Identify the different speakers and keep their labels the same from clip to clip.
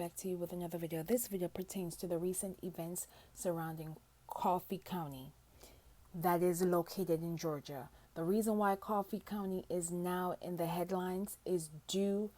Speaker 1: back to you with another video. This video pertains to the recent events surrounding Coffee County that is located in Georgia. The reason why Coffee County is now in the headlines is due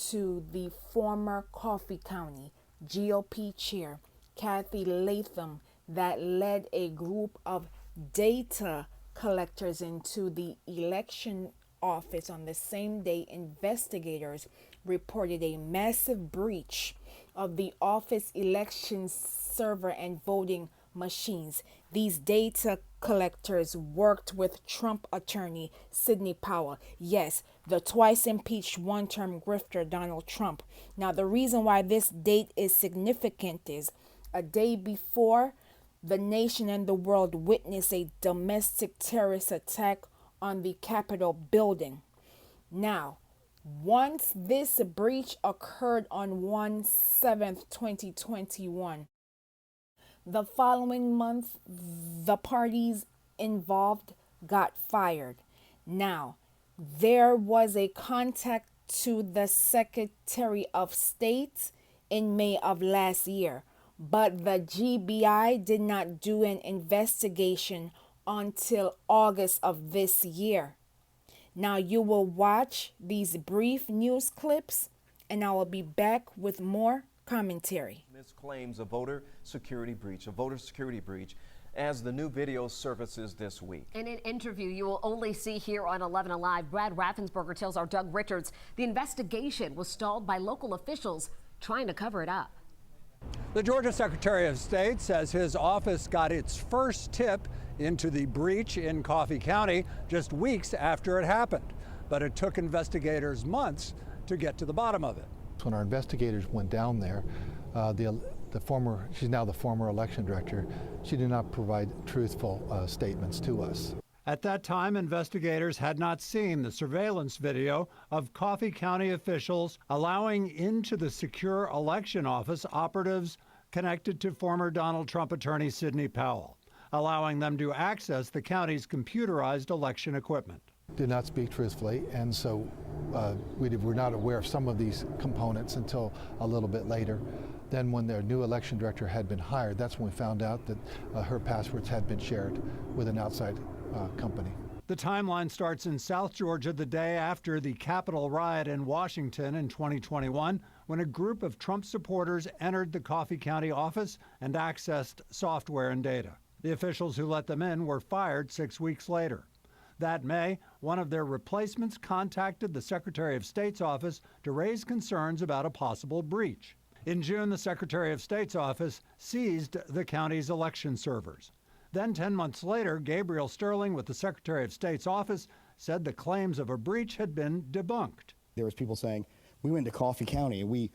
Speaker 1: to the former Coffee County GOP chair, Kathy Latham, that led a group of data collectors into the election office. On the same day, investigators reported a massive breach of the office election server and voting machines. These data collectors worked with Trump attorney Sidney Powell. Yes, the twice impeached one-term grifter Donald Trump. Now, the reason why this date is significant is a day before the nation and the world witnessed a domestic terrorist attack on the Capitol building. Now, once this breach occurred on 1/7/2021, the following month, the parties involved got fired. Now, there was a contact to the Secretary of State in May of last year, but the GBI did not do an investigation until August of this year. Now you will watch these brief news clips and I will be back with more commentary.
Speaker 2: Claims a voter security breach, as the new video surfaces this week.
Speaker 3: In an interview you will only see here on 11 Alive, Brad Raffensperger tells our Doug Richards the investigation was stalled by local officials trying to cover it up.
Speaker 4: The Georgia Secretary of State says his office got its first tip into the breach in Coffee County just weeks after it happened. But it took investigators months to get to the bottom of it.
Speaker 5: When our investigators went down there, she's now the former election director, she did not provide truthful statements to us.
Speaker 4: At that time, investigators had not seen the surveillance video of Coffee County officials allowing into the secure election office operatives connected to former Donald Trump attorney Sidney Powell, allowing them to access the county's computerized election equipment.
Speaker 5: Did not speak truthfully, and so we were not aware of some of these components until a little bit later. Then when their new election director had been hired, that's when we found out that her passwords had been shared with an outside company.
Speaker 4: The timeline starts in South Georgia the day after the Capitol riot in Washington in 2021, when a group of Trump supporters entered the Coffee County office and accessed software and data. The officials who let them in were fired 6 weeks later. That May, one of their replacements contacted the Secretary of State's office to raise concerns about a possible breach. In June, the Secretary of State's office seized the county's election servers. Then 10 months later, Gabriel Sterling with the Secretary of State's office said the claims of a breach had been debunked.
Speaker 6: There was people saying, we went to Coffee County and we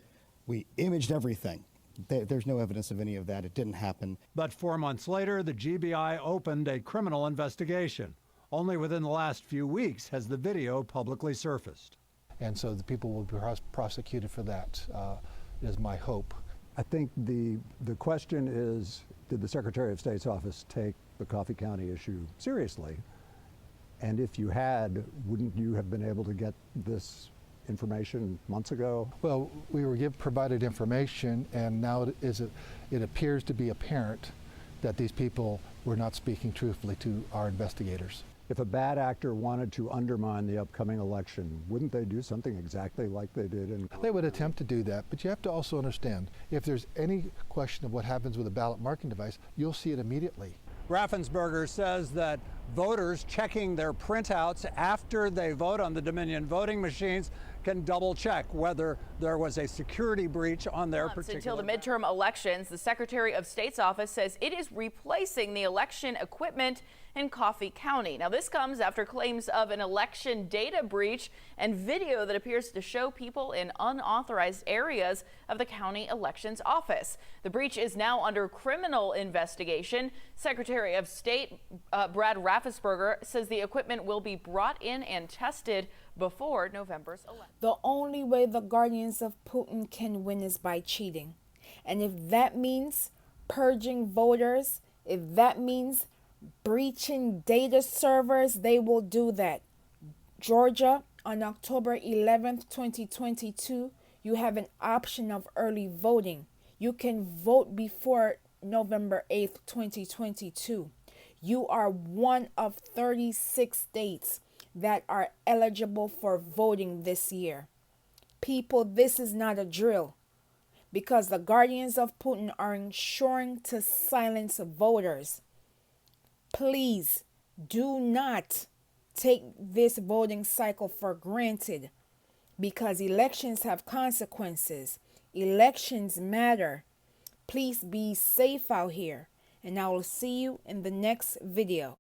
Speaker 6: imaged everything. There's no evidence of any of that. It didn't happen.
Speaker 4: But 4 months later, the GBI opened a criminal investigation. Only within the last few weeks has the video publicly surfaced.
Speaker 5: And so the people will be prosecuted for that, is my hope.
Speaker 4: I think the question is, did the Secretary of State's office take the Coffee County issue seriously? And if you had, wouldn't you have been able to get this information months ago?
Speaker 5: Well, we were provided information, and now it appears to be apparent that these people were not speaking truthfully to our investigators.
Speaker 4: If a bad actor wanted to undermine the upcoming election, wouldn't they do something exactly like they did in...
Speaker 5: They would attempt to do that, but you have to also understand, if there's any question of what happens with a ballot marking device, you'll see it immediately.
Speaker 4: Raffensperger says that voters checking their printouts after they vote on the Dominion voting machines can double check whether there was a security breach on their particular...
Speaker 7: Until the midterm elections, the Secretary of State's office says it is replacing the election equipment in Coffee County. Now, this comes after claims of an election data breach and video that appears to show people in unauthorized areas of the county elections office. The breach is now under criminal investigation. Secretary of State Brad Raffensperger says the equipment will be brought in and tested before November's election.
Speaker 1: The only way the guardians of Putin can win is by cheating. And if that means purging voters, if that means breaching data servers, they will do that. Georgia, on October 11th, 2022, You have an option of early voting. You can vote before November 8th, 2022. You are one of 36 states that are eligible for voting this year. People, this is not a drill, because the guardians of Putin are ensuring to silence voters. Please do not take this voting cycle for granted, because elections have consequences. Elections matter. Please be safe out here, and I will see you in the next video.